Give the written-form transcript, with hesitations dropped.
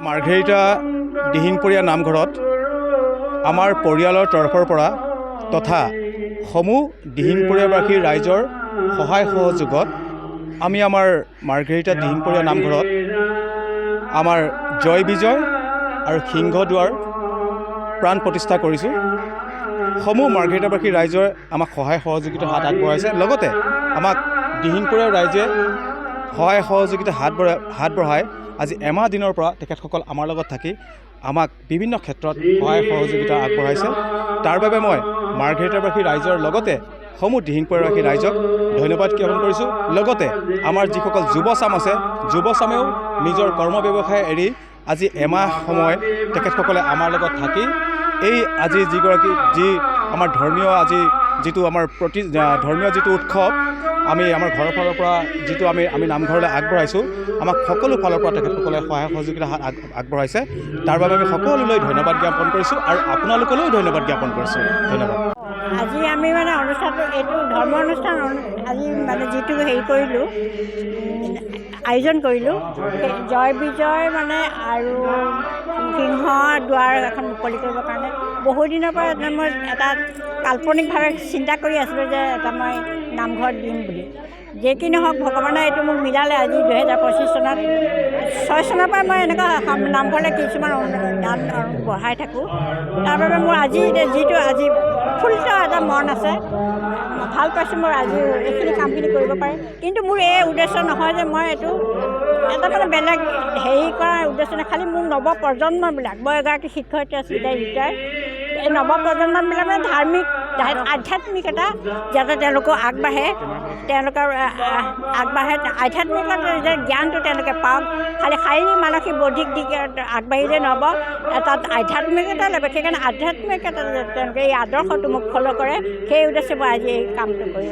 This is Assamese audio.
মাৰ্ঘেৰিটা দিহিঙপুৰীয়া নামঘৰত আমাৰ পৰিয়ালৰ তৰফৰ পৰা তথা সমূহ দিহিঙপুৰীয়াবাসী ৰাইজৰ সহায় সহযোগত আমি আমাৰ মাৰ্ঘেৰিটা দিহিঙপুৰীয়া নামঘৰত আমাৰ জয় বিজয় আৰু সিংহদুৱাৰ প্ৰাণ প্ৰতিষ্ঠা কৰিছোঁ। সমূহ মাৰ্ঘেৰিটাবাসী ৰাইজৰ আমাক সহায় সহযোগিতাৰ হাত আগবঢ়াইছে। লগতে আমাক দিহিঙপুৰীয়া ৰাইজে সহায় সহযোগিতা হাত বঢ়াই আজি এমাহ দিনৰ পৰা তেখেতসকল আমাৰ লগত থাকি আমাক বিভিন্ন ক্ষেত্ৰত সহায় সহযোগিতা আগবঢ়াইছে। তাৰ বাবে মই মাৰ্ঘেৰিটাবাসী ৰাইজৰ লগতে সমূহ দিহিঙপুৰীয়াবাসী ৰাইজক ধন্যবাদ জ্ঞাপন কৰিছোঁ। লগতে আমাৰ যিসকল যুৱচাম আছে, যুৱচামেও নিজৰ কৰ্ম ব্যৱসায় এৰি আজি এমাহ সময় তেখেতসকলে আমাৰ লগত থাকি এই আজি যি আমাৰ ধৰ্মীয় যিটো আমাৰ ধৰ্মীয় যিটো উৎসৱ আমি আমাৰ ঘৰৰ ফালৰ পৰা যিটো আমি নামঘৰলৈ আগবঢ়াইছোঁ, আমাক সকলো ফালৰ পৰা তেখেতসকলে সহায় সহযোগিতা আগবঢ়াইছে। তাৰ বাবে আমি সকলোলৈ ধন্যবাদ জ্ঞাপন কৰিছোঁ আৰু আপোনালোকলৈও ধন্যবাদ জ্ঞাপন কৰিছোঁ। ধন্যবাদ। আজি আমি অনুষ্ঠানটো এইটো ধৰ্ম অনুষ্ঠান আজি যিটো কৰিলোঁ, আয়োজন কৰিলোঁ, জয় বিজয় আৰু সিংহ দুৱাৰ এখন মুকলি কৰিবৰ কাৰণে বহু দিনৰ পৰা মই এটা কাল্পনিকভাৱে চিন্তা কৰি আছিলোঁ যে এটা মই নামঘৰত দিম বুলি। যে কি নহওক ভগৱানে এইটো মোক মিলালে। আজি 2025 চনত 6 চনৰ পৰা মই এনেকুৱা নামঘৰলৈ কিছুমান দান বঢ়াই থাকোঁ। তাৰ বাবে মোৰ যিটো ফুল্ল এটা মন আছে, ভাল পাইছোঁ মোৰ আজি এইখিনি কামখিনি কৰিব পাৰে। কিন্তু মোৰ এই উদ্দেশ্য নহয় যে মই এইটো এটা বেলেগ কৰাৰ উদ্দেশ্য নাই। খালি মোৰ নৱপ্ৰজন্মবিলাক, মই এগৰাকী শিক্ষয়িত্ৰী আছোঁ, এতিয়া ৰিটায়াৰ, এই নৱপ্ৰজন্মবিলাক আধ্যাত্মিক এটা যাতে তেওঁলোকেও আগবাঢ়ে, আধ্যাত্মিকত যে জ্ঞানটো তেওঁলোকে পাওক। খালি শাৰীৰিক মানসিক বৌদ্ধিক দিশে আগবাঢ়িলে নহ'ব, তাত আধ্যাত্মিকতা লাগিব। সেইকাৰণে আধ্যাত্মিকতা তেওঁলোকে এই আদৰ্শটো মোক ফ'ল' কৰে, সেই উদ্দেশ্যে মই আজি এই কামটো কৰি